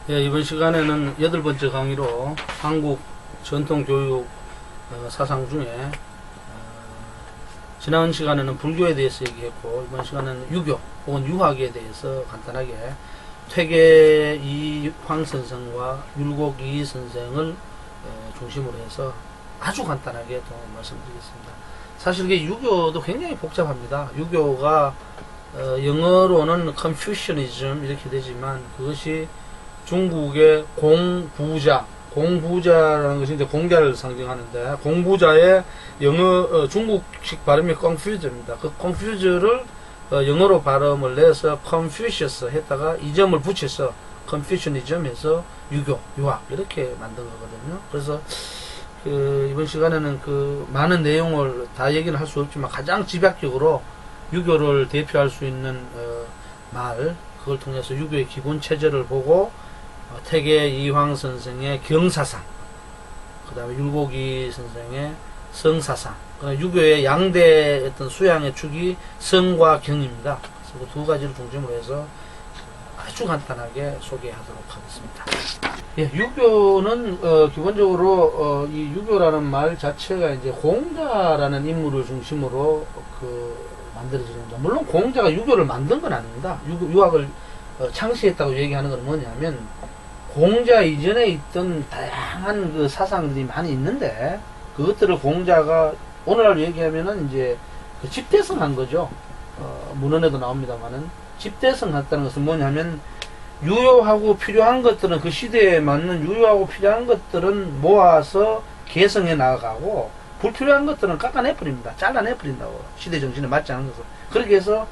예, 이번 시간에는 8번째 강의로 한국 전통교육 사상 중에 지난 시간에는 불교에 대해서 얘기했고, 이번 시간에는 유교 혹은 유학에 대해서 간단하게 퇴계 이황 선생과 율곡 이 선생을 중심으로 해서 아주 간단하게 또 말씀드리겠습니다. 사실 이게 유교도 굉장히 복잡합니다. 유교가 영어로는 Confucianism 이렇게 되지만, 그것이 중국의 공부자라는 것이 이제 공자를 상징하는데, 공부자의 영어, 중국식 발음이 confuse입니다. 그 confuse를 영어로 발음을 내서 Confucius 했다가 이 점을 붙여서 Confucianism 해서 유교, 유학 이렇게 만든 거거든요. 그래서 이번 시간에는 많은 내용을 다 얘기는 할 수 없지만, 가장 집약적으로 유교를 대표할 수 있는 말, 그걸 통해서 유교의 기본 체제를 보고, 퇴계 이황 선생의 경사상, 그 다음에 율곡이 선생의 성사상, 유교의 양대 어떤 수양의 축이 성과 경입니다. 그래서 그 두 가지를 중심으로 해서 아주 간단하게 소개하도록 하겠습니다. 예, 유교는 기본적으로 이 유교라는 말 자체가 이제 공자라는 인물을 중심으로 만들어집니다. 물론 공자가 유교를 만든 건 아닙니다. 유학을 창시했다고 얘기하는 건 뭐냐면, 공자 이전에 있던 다양한 사상들이 많이 있는데, 그것들을 공자가 오늘날 얘기하면은 이제 집대성한 거죠. 문헌에도 나옵니다만은, 집대성했다는 것은 뭐냐면, 유효하고 필요한 것들은, 그 시대에 맞는 유효하고 필요한 것들은 모아서 개성해 나가고, 불필요한 것들은 깎아내버립니다. 잘라내버린다고. 시대 정신에 맞지 않은 것을. 그렇게 해서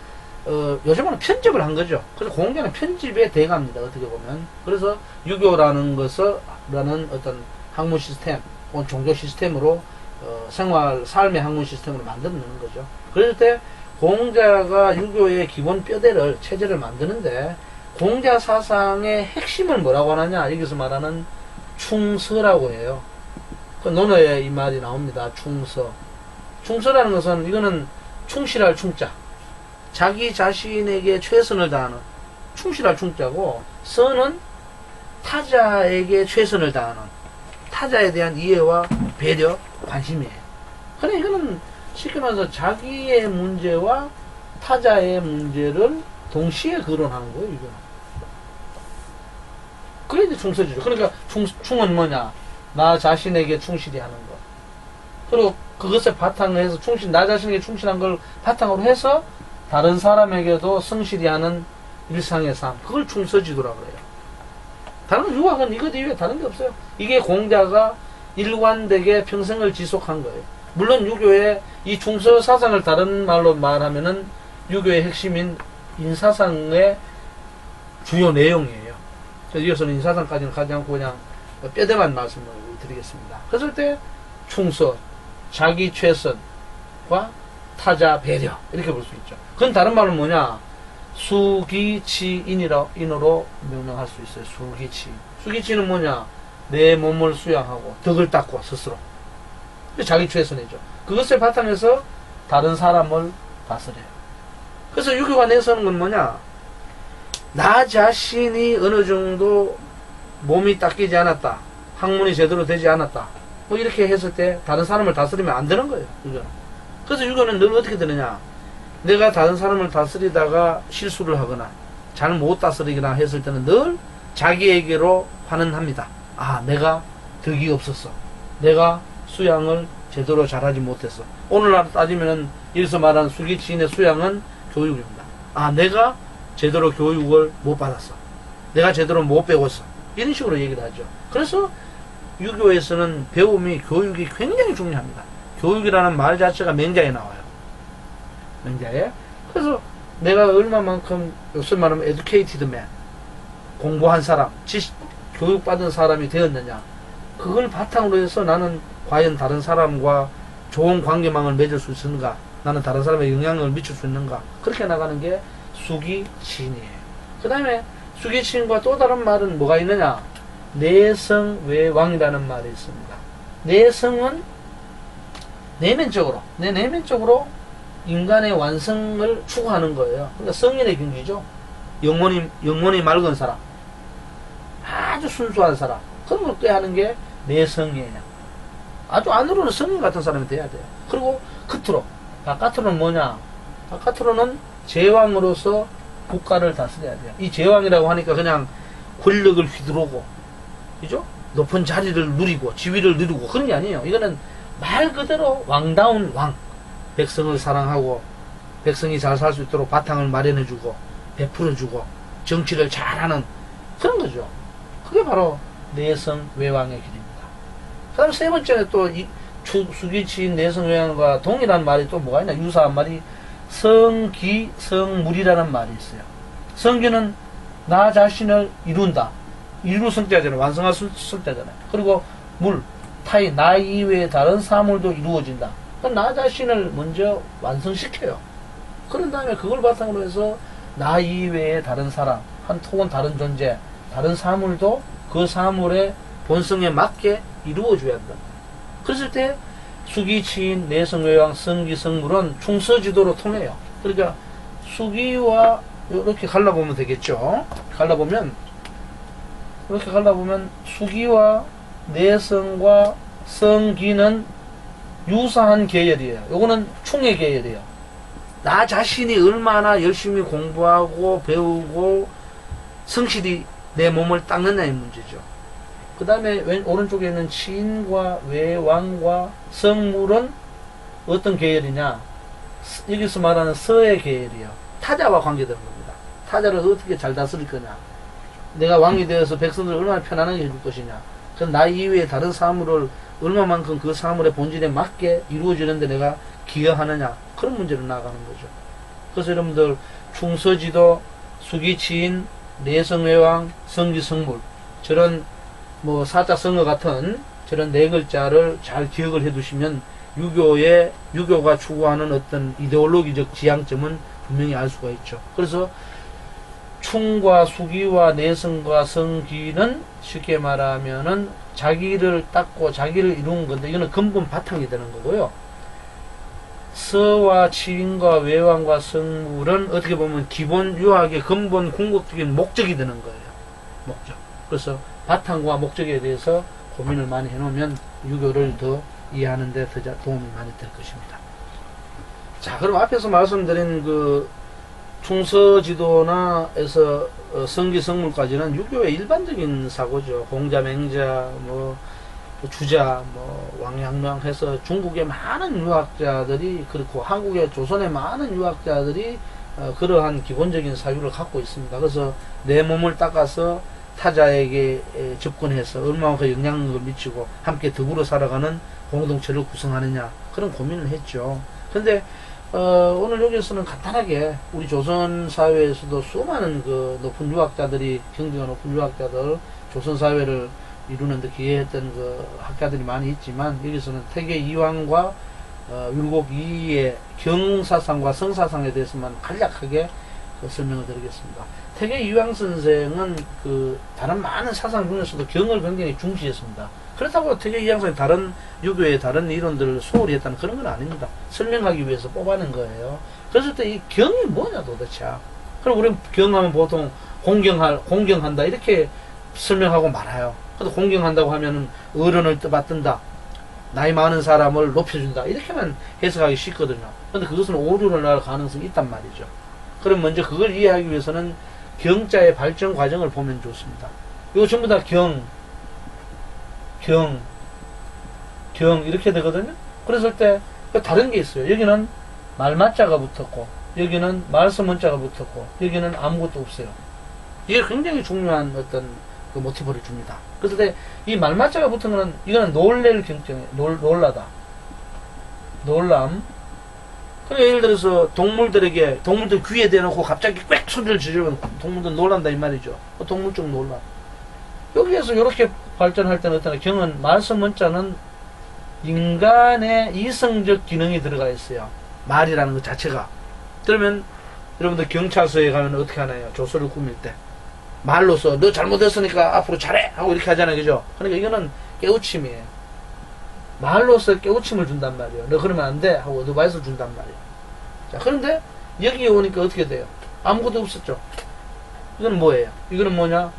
요즘은 편집을 한 거죠. 그래서 공자는 편집의 대가입니다. 어떻게 보면. 그래서 유교라는 라는 어떤 학문 시스템 혹은 종교 시스템으로 삶의 학문 시스템으로 만들어내는 거죠. 그럴 때 공자가 유교의 기본 뼈대를, 체제를 만드는데, 공자 사상의 핵심을 뭐라고 하느냐, 여기서 말하는 충서라고 해요. 그 논어에 이 말이 나옵니다. 충서. 충서라는 것은, 이거는 충실할 충자, 자기 자신에게 최선을 다하는, 충실할 충자고, 서는 타자에게 최선을 다하는, 타자에 대한 이해와 배려, 관심이에요. 그래, 이거는 쉽게 말해서 자기의 문제와 타자의 문제를 동시에 거론하는 거예요, 이거는. 그게 이제 충서지죠. 그러니까 충은 뭐냐? 나 자신에게 충실히 하는 것. 그리고 그것을 바탕으로 해서 나 자신에게 충실한 걸 바탕으로 해서 다른 사람에게도 성실히 하는 일상의 삶. 그걸 충서지도라고 그래요. 다른 유학은 이것 이외에 다른 게 없어요. 이게 공자가 일관되게 평생을 지속한 거예요. 물론 유교의 이 충서 사상을 다른 말로 말하면은 유교의 핵심인 인사상의 주요 내용이에요. 그래서 이어서는 인사상까지는 가지 않고 그냥 뼈대만 말씀을 드리겠습니다. 그랬을 때 충서, 자기 최선과 타자 배려, 이렇게 볼 수 있죠. 그건 다른 말은 뭐냐? 수기치인으로 명명할 수 있어요. 수기치. 수기치는 뭐냐? 내 몸을 수양하고 덕을 닦고 스스로. 자기 최선이죠. 그것을 바탕해서 다른 사람을 다스려요. 그래서 유교가 내세우는 건 뭐냐? 나 자신이 어느 정도 몸이 닦이지 않았다, 학문이 제대로 되지 않았다, 뭐 이렇게 했을 때 다른 사람을 다스리면 안 되는 거예요, 유교는. 그래서 유교는 늘 어떻게 되느냐? 내가 다른 사람을 다스리다가 실수를 하거나 잘 못 다스리거나 했을 때는 늘 자기에게로 환원합니다. 아, 내가 덕이 없었어. 내가 수양을 제대로 잘하지 못했어. 오늘날 따지면은 여기서 말하는 수기치인의 수양은 교육입니다. 아, 내가 제대로 교육을 못 받았어. 내가 제대로 못 배웠어. 이런 식으로 얘기를 하죠. 그래서 유교에서는 배움이, 교육이 굉장히 중요합니다. 교육이라는 말 자체가 맹자에 나와요. 맹자에. 그래서 내가 얼마만큼, 요새 말하면 educated man, 공부한 사람, 교육받은 사람이 되었느냐, 그걸 바탕으로 해서 나는 과연 다른 사람과 좋은 관계망을 맺을 수 있는가, 나는 다른 사람에 영향을 미칠 수 있는가, 그렇게 나가는 게 수기치인이에요. 그 다음에 수기치인과 또 다른 말은 뭐가 있느냐? 내성외왕이라는 말이 있습니다. 내성은 내면적으로, 내 내면적으로 인간의 완성을 추구하는 거예요. 그러니까 성인의 경지죠. 영혼이 맑은 사람, 아주 순수한 사람. 그런 걸 꾀하는 게 내성이에요. 아주 안으로는 성인 같은 사람이 돼야 돼요. 그리고 겉으로, 바깥으로는 뭐냐? 바깥으로는 제왕으로서 국가를 다스려야 돼요. 이 제왕이라고 하니까 그냥 권력을 휘두르고, 그죠? 높은 자리를 누리고, 지위를 누리고, 그런 게 아니에요. 이거는 말 그대로 왕다운 왕. 백성을 사랑하고, 백성이 잘 살 수 있도록 바탕을 마련해주고, 베풀어주고, 정치를 잘하는 그런 거죠. 그게 바로 내성 외왕의 길입니다. 그 다음 세 번째는 또 이 수기치인 내성 외왕과 동일한 말이 또 뭐가 있나? 유사한 말이 성기, 성물이라는 말이 있어요. 성기는 나 자신을 이룬다. 이루 성자잖아요. 완성할 성자잖아요. 그리고 물, 타이, 나 이외의 다른 사물도 이루어진다. 그럼 나 자신을 먼저 완성시켜요. 그런 다음에 그걸 바탕으로 해서 나 이외의 다른 사람, 혹은 다른 존재, 다른 사물도 그 사물의 본성에 맞게 이루어줘야 한다. 그랬을 때 수기치인 내성외왕 성기 성물은 충서지도로 통해요. 그러니까 수기와 이렇게 갈라보면 되겠죠. 이렇게 갈라보면 수기와 내성과 성기는 유사한 계열이에요. 요거는 충의 계열이에요. 나 자신이 얼마나 열심히 공부하고 배우고 성실히 내 몸을 닦느냐의 문제죠. 그 다음에 오른쪽에 있는 치인과 외왕과 성물은 어떤 계열이냐? 여기서 말하는 서의 계열이요. 타자와 관계되는 겁니다. 타자를 어떻게 잘 다스릴 거냐? 내가 왕이 되어서 백성들을 얼마나 편안하게 해줄 것이냐? 그럼 나 이외에 다른 사물을 얼마만큼 그 사물의 본질에 맞게 이루어지는데 내가 기여하느냐? 그런 문제로 나아가는 거죠. 그래서 여러분들 충서지도, 수기치인, 내성외왕, 성기성물 저런 뭐 사자성어 같은 저런 네 글자를 잘 기억을 해 두시면 유교가 추구하는 어떤 이데올로기적 지향점은 분명히 알 수가 있죠. 그래서 충과 수기와 내성과 성기는 쉽게 말하면은 자기를 닦고 자기를 이루는 건데 이거는 근본 바탕이 되는 거고요. 서와 치인과 외왕과 성물은 어떻게 보면 기본 유학의 근본 궁극적인 목적이 되는 거예요. 목적. 그래서 바탕과 목적에 대해서 고민을 많이 해놓으면 유교를 더 이해하는 데 더 도움이 많이 될 것입니다. 자, 그럼 앞에서 말씀드린 그 충서지도나에서 성기성물까지는 유교의 일반적인 사고죠. 공자, 맹자, 주자, 왕양명 해서 중국의 많은 유학자들이 그렇고 한국의 조선의 많은 유학자들이 그러한 기본적인 사유를 갖고 있습니다. 그래서 내 몸을 닦아서 타자에게 접근해서 얼마만큼 영향력을 미치고 함께 더불어 살아가는 공동체를 구성하느냐 그런 고민을 했죠. 근데 오늘 여기서는 간단하게 우리 조선 사회에서도 수많은 그 높은 유학자들이 경지가 높은 유학자들 조선 사회를 이루는데 기여했던 그 학자들이 많이 있지만 여기서는 태계 이황과 율곡 이의 경사상과 성사상에 대해서만 간략하게 설명을 드리겠습니다. 태계 이황 선생은 그 다른 많은 사상 중에서도 경을 굉장히 중시했습니다. 그렇다고 태계 이황 선생이 다른 유교의 다른 이론들을 소홀히 했다는 그런 건 아닙니다. 설명하기 위해서 뽑아낸 거예요. 그랬을 때 이 경이 뭐냐 도대체. 그럼 우리는 경하면 보통 공경한다 이렇게 설명하고 말아요. 근데 공경한다고 하면은 어른을 받든다, 나이 많은 사람을 높여준다 이렇게만 해석하기 쉽거든요. 근데 그것은 오류를 날 가능성이 있단 말이죠. 그럼 먼저 그걸 이해하기 위해서는 경자의 발전 과정을 보면 좋습니다. 이거 전부 다 경 이렇게 되거든요. 그랬을 때 다른 게 있어요. 여기는 말맞자가 붙었고 여기는 말서문자가 붙었고 여기는 아무것도 없어요. 이게 굉장히 중요한 어떤 그 모티브를 줍니다. 그래서 이 말맞자가 붙은 거는 이거는 놀래를 경정해. 놀라다. 놀람. 그러니까 예를 들어서 동물들 귀에 대놓고 갑자기 꽥 소리를 지르면 동물들 놀란다 이 말이죠. 동물적 놀람. 여기에서 이렇게 발전할 때는 어떠나 경은 말서문자는 인간의 이성적 기능이 들어가 있어요. 말이라는 것 자체가. 그러면 여러분들 경찰서에 가면 어떻게 하나요? 조서를 꾸밀 때. 말로서 너 잘못했으니까 앞으로 잘해! 하고 이렇게 하잖아요. 그죠? 그러니까 이거는 깨우침이에요. 말로서 깨우침을 준단 말이에요. 너 그러면 안 돼! 하고 어드바이스를 준단 말이에요. 자, 그런데 여기에 오니까 어떻게 돼요? 아무것도 없었죠. 이거는 뭐예요? 이거는 뭐냐?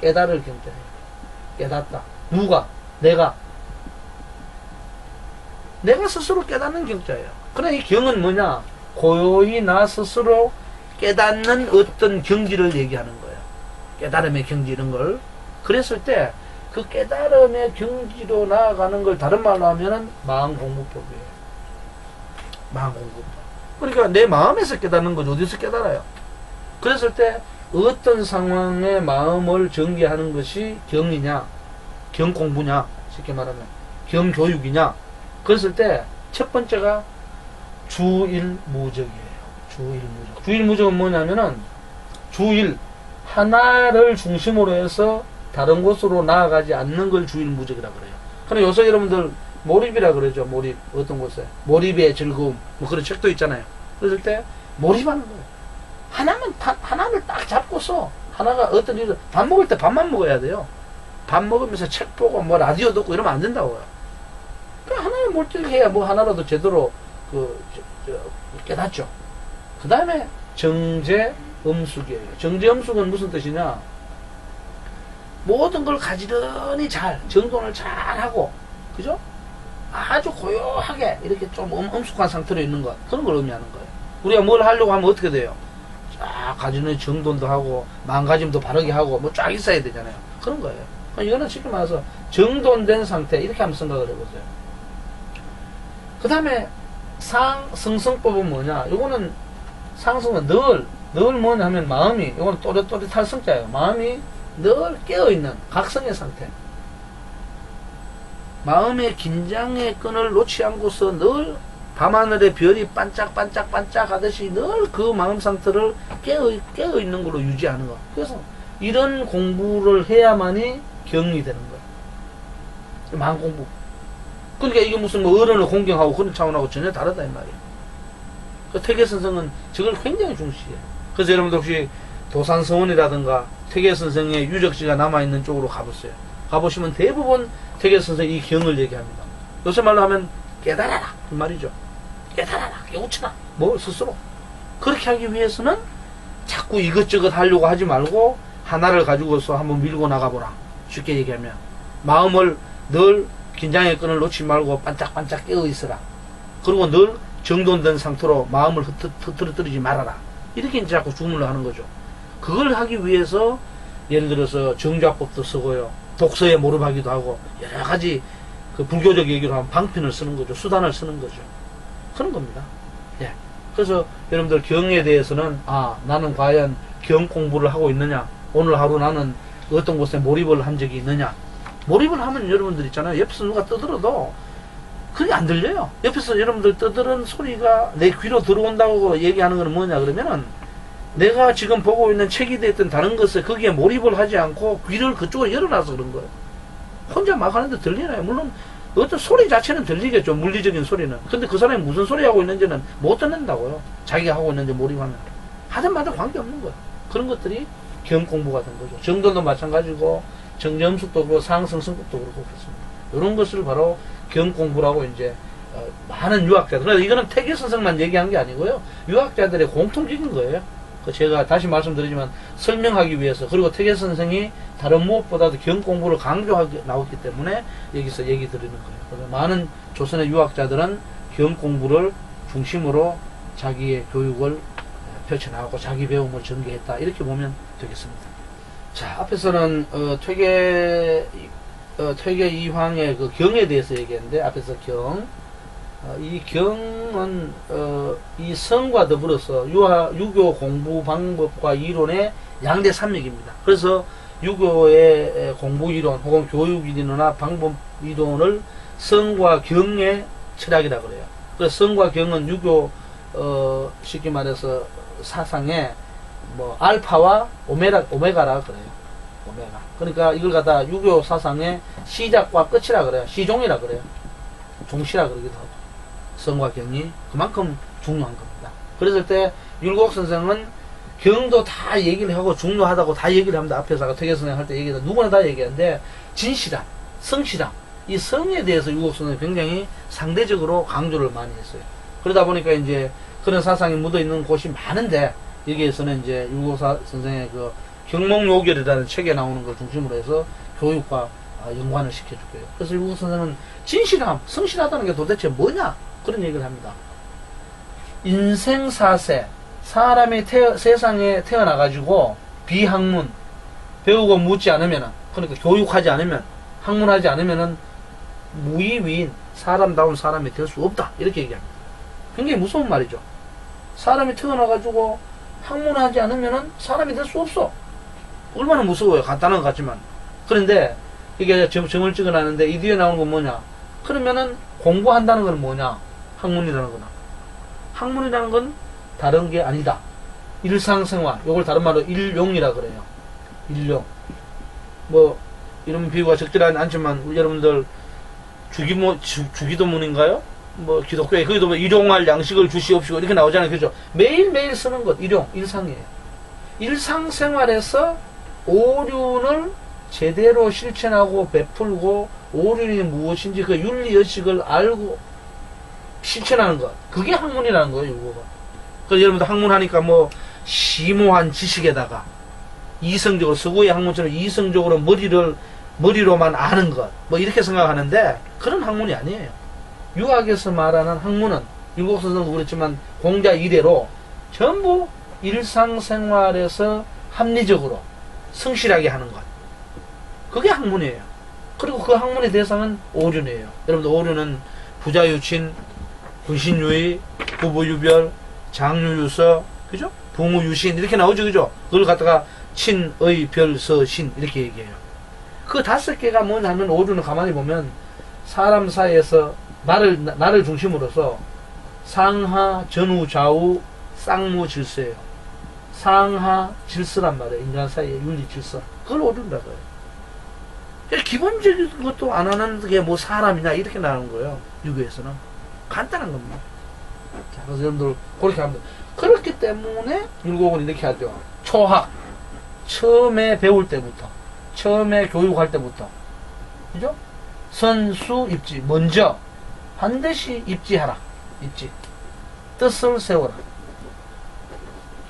깨달을 경전해요. 깨닫다. 누가? 내가 스스로 깨닫는 경자예요. 그러나 이 경은 뭐냐? 고요히 나 스스로 깨닫는 어떤 경지를 얘기하는 거예요. 깨달음의 경지 이런 걸. 그랬을 때 그 깨달음의 경지로 나아가는 걸 다른 말로 하면은 마음공부법이에요. 마음공부법. 그러니까 내 마음에서 깨닫는 거지 어디서 깨달아요? 그랬을 때 어떤 상황에 마음을 전개하는 것이 경이냐, 경공부냐, 쉽게 말하면 경교육이냐. 그랬을 때 첫 번째가 주일무적이에요. 주일무적. 주일무적은 뭐냐면은 주일 하나를 중심으로 해서 다른 곳으로 나아가지 않는 걸 주일무적이라 그래요. 그럼 요새 여러분들 몰입이라 그러죠. 몰입. 어떤 곳에 몰입의 즐거움 뭐 그런 책도 있잖아요. 그랬을 때 몰입하는 거예요. 하나를 딱 잡고서 하나가 어떤 일을 밥 먹을 때 밥만 먹어야 돼요. 밥 먹으면서 책 보고 뭐 라디오 듣고 이러면 안 된다고요. 하나에 몰두해야 뭐 하나라도 제대로 깨닫죠. 그 다음에 정제음숙이에요. 정제음숙은 무슨 뜻이냐? 모든 걸 가지런히 잘, 정돈을 잘 하고, 그죠? 아주 고요하게 이렇게 좀 엄숙한 상태로 있는 것, 그런 걸 의미하는 거예요. 우리가 뭘 하려고 하면 어떻게 돼요? 쫙 가지런히 정돈도 하고 마음가짐도 바르게 하고 뭐 쫙 있어야 되잖아요. 그런 거예요. 이거는 쉽게 말해서 정돈된 상태 이렇게 한번 생각을 해보세요. 그 다음에 상승성법은 뭐냐? 요거는 상승은 늘 뭐냐 하면 마음이, 요거는 또렷또렷할 성자예요. 마음이 늘 깨어있는 각성의 상태. 마음의 긴장의 끈을 놓지 않고서 늘 밤하늘의 별이 반짝반짝 하듯이 늘 그 마음 상태를 깨어있는 걸로 유지하는 거. 그래서 이런 공부를 해야만이 경이 되는 거예요. 마음 공부. 그러니까 이게 무슨 뭐 어른을 공경하고 그런 차원하고 전혀 다르다 이 말이에요. 그 태계 선생은 저걸 굉장히 중시해요. 그래서 여러분들 혹시 도산서원이라든가 태계 선생의 유적지가 남아있는 쪽으로 가보세요. 가보시면 대부분 태계 선생 이 경을 얘기합니다. 요새 말로 하면 깨달아라 그 말이죠. 깨달아라, 깨우쳐라, 뭐 스스로. 그렇게 하기 위해서는 자꾸 이것저것 하려고 하지 말고 하나를 가지고서 한번 밀고 나가보라. 쉽게 얘기하면 마음을 늘 긴장의 끈을 놓지 말고 반짝반짝 깨어있어라. 그리고 늘 정돈된 상태로 마음을 흐트러뜨리지 말아라. 이렇게 이제 자꾸 주문을 하는 거죠. 그걸 하기 위해서 예를 들어서 정좌법도 쓰고요. 독서에 몰입하기도 하고 여러 가지 그 불교적 얘기로 하면 방편을 쓰는 거죠. 수단을 쓰는 거죠. 그런 겁니다. 예. 그래서 여러분들 경에 대해서는 나는 과연 경 공부를 하고 있느냐, 오늘 하루 나는 어떤 곳에 몰입을 한 적이 있느냐. 몰입을 하면 여러분들 있잖아요. 옆에서 누가 떠들어도 그게 안 들려요. 옆에서 여러분들 떠드는 소리가 내 귀로 들어온다고 얘기하는 건 뭐냐 그러면은 내가 지금 보고 있는 책이 됐든 다른 것에 거기에 몰입을 하지 않고 귀를 그쪽으로 열어놔서 그런 거예요. 혼자 막 하는데 들리나요? 물론 어떤 소리 자체는 들리겠죠. 물리적인 소리는. 근데 그 사람이 무슨 소리 하고 있는지는 못 듣는다고요. 자기가 하고 있는지 몰입하면. 하든 말든 관계없는 거예요. 그런 것들이 경 공부가 된 거죠. 정돈도 마찬가지고 정점숙도 그렇고 상승성법도 그렇고 그렇습니다. 이런 것을 바로 경 공부라고 이제 많은 유학자들, 그래서 이거는 태계 선생만 얘기한 게 아니고요. 유학자들의 공통적인 거예요. 제가 다시 말씀드리지만 설명하기 위해서, 그리고 태계 선생이 다른 무엇보다도 경 공부를 강조하게 나왔기 때문에 여기서 얘기 드리는 거예요. 그래서 많은 조선의 유학자들은 경 공부를 중심으로 자기의 교육을 펼쳐나가고 자기 배움을 전개했다. 이렇게 보면 되겠습니다. 자, 앞에서는 퇴계 이황의 그 경에 대해서 얘기했는데, 앞에서 경, 이 경은 이 성과 더불어서 유교 공부 방법과 이론의 양대 산맥입니다. 그래서 유교의 공부 이론 혹은 교육 이론이나 방법 이론을 성과 경의 철학이라 그래요. 그래서 성과 경은 유교 쉽게 말해서 사상의 뭐 알파와 오메가라 그래요. 오메가. 그러니까 이걸 갖다 유교 사상의 시작과 끝이라 그래요. 시종이라 그래요. 종시라 그러기도 하고. 성과 경이 그만큼 중요한 겁니다. 그랬을 때 율곡 선생은 경도 다 얘기를 하고 중요하다고 다 얘기를 합니다. 앞에서 퇴계 선생 할 때 얘기해서 누구나 다 얘기하는데, 진실함, 성실함, 이 성에 대해서 율곡 선생이 굉장히 상대적으로 강조를 많이 했어요. 그러다 보니까 이제 그런 사상이 묻어 있는 곳이 많은데, 여기에서는 이제 율곡 선생의 그 경몽요결이라는 책에 나오는 걸 중심으로 해서 교육과 연관을 시켜줄 거예요. 그래서 율곡 선생은 진실함, 성실하다는 게 도대체 뭐냐? 그런 얘기를 합니다. 인생사세, 사람이 세상에 태어나가지고 비학문, 배우고 묻지 않으면, 그러니까 교육하지 않으면, 학문하지 않으면 무의위인 사람다운 사람이 될 수 없다. 이렇게 얘기합니다. 굉장히 무서운 말이죠. 사람이 태어나가지고 학문하지 않으면 사람이 될 수 없어. 얼마나 무서워요. 간단한 것 같지만. 그런데 이게 점을 찍어놨는데 이 뒤에 나오는 건 뭐냐? 그러면은 공부한다는 건 뭐냐? 학문이라는 거나. 학문이라는 건 다른 게 아니다. 일상생활. 요걸 다른 말로 일용이라 그래요. 일용. 뭐 이런 비유가 적절하지 않지만 여러분들 주기도문인가요? 뭐 기독교에 거기도 뭐 일용할 양식을 주시옵시고 이렇게 나오잖아요. 그죠? 매일매일 쓰는 것 일용, 일상이에요. 일상생활에서 오륜을 제대로 실천하고 베풀고 오륜이 무엇인지 그 윤리의식을 알고 실천하는 것. 그게 학문이라는 거예요. 율곡은. 그래서 여러분들 학문하니까 뭐 심오한 지식에다가 이성적으로 서구의 학문처럼 이성적으로 머리로만 아는 것 뭐 이렇게 생각하는데 그런 학문이 아니에요. 유학에서 말하는 학문은 율곡 선생도 그렇지만 공자 이래로 전부 일상생활에서 합리적으로 성실하게 하는 것. 그게 학문이에요. 그리고 그 학문의 대상은 오륜이에요. 여러분들 오륜은 부자유친, 군신유의, 부부유별, 장유유서, 그죠? 붕우유신 이렇게 나오죠, 그죠? 그걸 갖다가 친의 별서신 이렇게 얘기해요. 그 5개가 뭐냐 하면 오륜을 가만히 보면 사람 사이에서 나를 중심으로서 상하, 전후, 좌우, 쌍무 질서예요. 상하 질서란 말이에요. 인간 사이의 윤리 질서. 그걸 오륜이라고 해요. 기본적인 것도 안 하는 게 뭐 사람이냐 이렇게 나오는 거예요. 유교에서는. 간단한 겁니다. 자, 그래서 여러분들 그렇게 합니다. 그렇기 때문에 율곡은 이렇게 하죠. 초학. 처음에 배울 때부터. 처음에 교육할 때부터. 그죠? 선수 입지. 먼저 반드시 입지하라. 입지. 뜻을 세워라.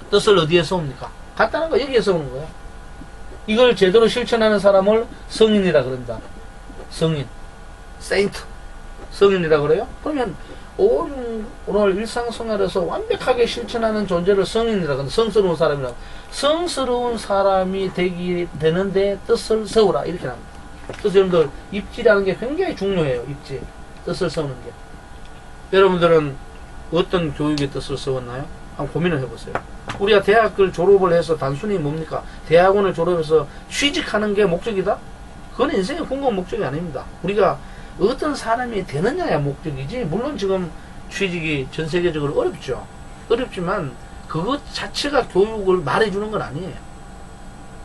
뜻을 어디에 세웁니까? 간단한 거 여기에 세우는 거예요. 이걸 제대로 실천하는 사람을 성인이라 그런다. 성인. 세인트. 성인이라 그래요? 그러면 오늘 일상생활에서 완벽하게 실천하는 존재를 성인이라 그런다. 성스러운 사람이라고. 성스러운 사람이 되는데 뜻을 세우라. 이렇게 합니다. 그래서 여러분들 입지라는 게 굉장히 중요해요. 입지. 뜻을 세우는 게. 여러분들은 어떤 교육의 뜻을 세웠나요? 한번 고민을 해보세요. 우리가 대학을 졸업을 해서 단순히 뭡니까? 대학원을 졸업해서 취직하는 게 목적이다? 그건 인생의 궁극 목적이 아닙니다. 우리가 어떤 사람이 되느냐야 목적이지. 물론 지금 취직이 전 세계적으로 어렵죠. 어렵지만 그것 자체가 교육을 말해주는 건 아니에요.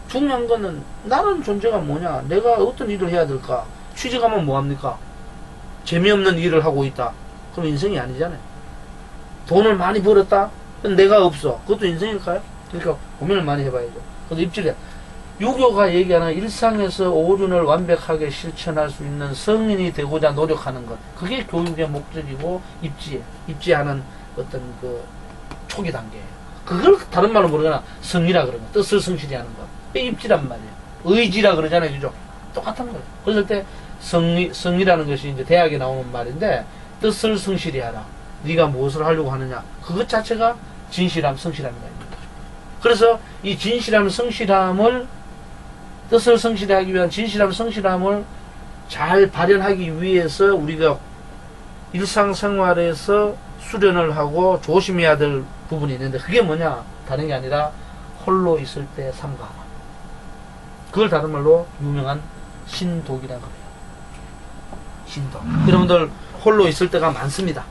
중요한 거는 나는 존재가 뭐냐? 내가 어떤 일을 해야 될까? 취직하면 뭐합니까? 재미없는 일을 하고 있다. 그럼 인생이 아니잖아요. 돈을 많이 벌었다? 내가 없어. 그것도 인생일까요? 그러니까 고민을 많이 해봐야죠. 그래서 입질해. 유교가 얘기하는 일상에서 오륜을 완벽하게 실천할 수 있는 성인이 되고자 노력하는 것. 그게 교육의 목적이고 입지하는 어떤 그 초기 단계예요. 그걸 다른 말로 모르거나 성이라 그러는 거. 뜻을 성실히 하는 것. 그게 입지란 말이에요. 의지라 그러잖아요. 그죠? 똑같은 거예요. 그럴 때 성이라는 것이 이제 대학에 나오는 말인데 뜻을 성실히 하라. 네가 무엇을 하려고 하느냐. 그것 자체가 진실함, 성실함이다. 그래서 이 진실함, 성실함을 뜻을 성실히 하기 위한 진실함, 성실함을 잘 발현하기 위해서 우리가 일상생활에서 수련을 하고 조심해야 될 부분이 있는데 그게 뭐냐? 다른 게 아니라 홀로 있을 때 삼가하라. 그걸 다른 말로 유명한 신독이라고 해요. 신독. 여러분들 홀로 있을 때가 많습니다.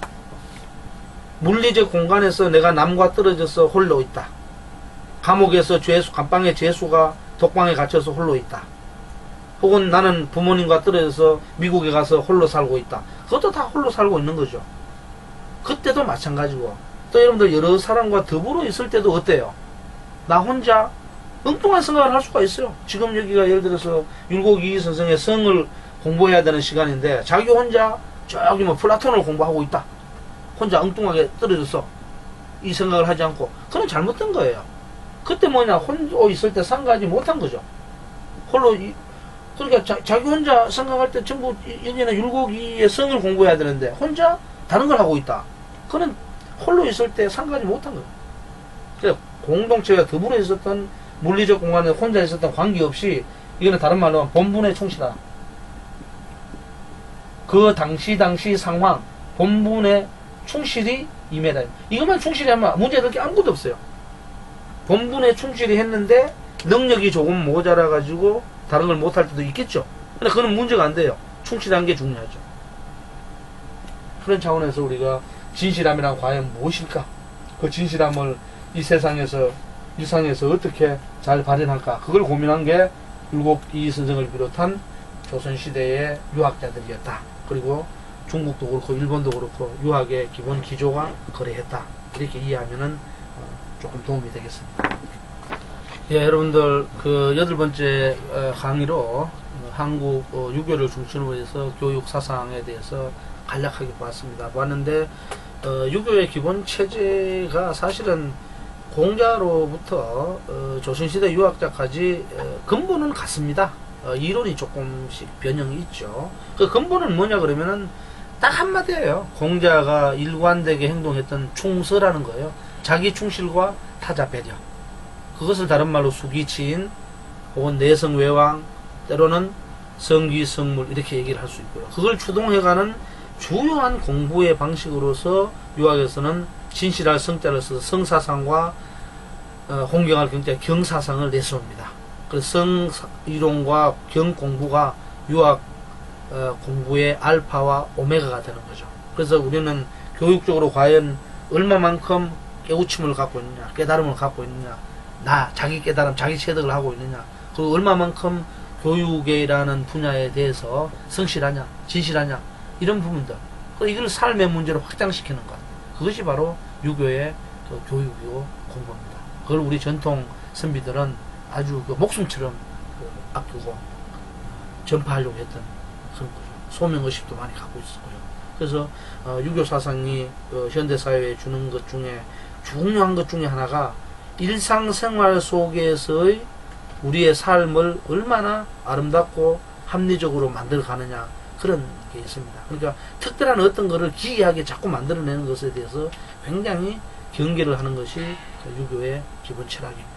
물리적 공간에서 내가 남과 떨어져서 홀로 있다. 감옥에서 감방에 죄수가 독방에 갇혀서 홀로 있다. 혹은 나는 부모님과 떨어져서 미국에 가서 홀로 살고 있다. 그것도 다 홀로 살고 있는 거죠. 그때도 마찬가지고 또 여러분들 여러 사람과 더불어 있을 때도 어때요? 나 혼자 엉뚱한 생각을 할 수가 있어요. 지금 여기가 예를 들어서 율곡 이희 선생의 성을 공부해야 되는 시간인데 자기 혼자 저기 뭐 플라톤을 공부하고 있다. 혼자 엉뚱하게 떨어져서 이 생각을 하지 않고 그건 잘못된 거예요. 그때 뭐냐 홀로 있을 때 삼가하지 못한 거죠. 홀로 그러니까 자기 혼자 생각할 때 전부 여기는 율곡이의 성을 공부해야 되는데 혼자 다른 걸 하고 있다. 그는 홀로 있을 때 상관이 못한 거예요. 그래서 공동체가 더불어 있었던 물리적 공간에 혼자 있었던 관계없이 이거는 다른 말로 하면 본분에 충실하다. 그 당시 상황 본분에 충실히 임해라. 이것만 충실히 하면 문제될 게 아무것도 없어요. 본분에 충실히 했는데 능력이 조금 모자라 가지고 다른 걸 못할 때도 있겠죠. 근데 그건 문제가 안 돼요. 충실한 게 중요하죠. 그런 차원에서 우리가 진실함이란 과연 무엇일까? 그 진실함을 이 세상에서 일상에서 어떻게 잘 발현할까? 그걸 고민한 게 율곡 이선생을 비롯한 조선시대의 유학자들이었다. 그리고 중국도 그렇고 일본도 그렇고 유학의 기본 기조가 그러했다. 이렇게 이해하면은 조금 도움이 되겠습니다. 예, 여러분들 그 8번째 강의로 한국 유교를 중심으로 해서 교육 사상에 대해서 간략하게 봤습니다. 봤는데 유교의 기본 체제가 사실은 공자로부터 조선시대 유학자까지 근본은 같습니다. 이론이 조금씩 변형이 있죠. 그 근본은 뭐냐 그러면은 딱 한마디예요. 공자가 일관되게 행동했던 충서라는 거예요. 자기 충실과 타자 배려. 그것을 다른 말로 수기치인 혹은 내성외왕 때로는 성기성물 이렇게 얘기를 할 수 있고요. 그걸 추동해가는 주요한 공부의 방식으로서 유학에서는 진실할 성자를 써서 성사상과 홍경할 경자 경사상을 내세웁니다. 그래서 성이론과 경공부가 유학 공부의 알파와 오메가가 되는 거죠. 그래서 우리는 교육적으로 과연 얼마만큼 깨우침을 갖고 있느냐, 깨달음을 갖고 있느냐, 자기 깨달음, 자기 체득을 하고 있느냐, 그리고 얼마만큼 교육이라는 분야에 대해서 성실하냐, 진실하냐, 이런 부분들. 이걸 삶의 문제로 확장시키는 것. 그것이 바로 유교의 교육이고 공부입니다. 그걸 우리 전통 선비들은 아주 목숨처럼 아끼고 전파하려고 했던 그런 거죠. 소명의식도 많이 갖고 있었고요. 그래서 유교 사상이 현대 사회에 주는 것 중에 중요한 것 중에 하나가 일상생활 속에서의 우리의 삶을 얼마나 아름답고 합리적으로 만들어 가느냐, 그런 게 있습니다. 그러니까 특별한 어떤 것을 기이하게 자꾸 만들어내는 것에 대해서 굉장히 경계를 하는 것이 유교의 기본 철학입니다.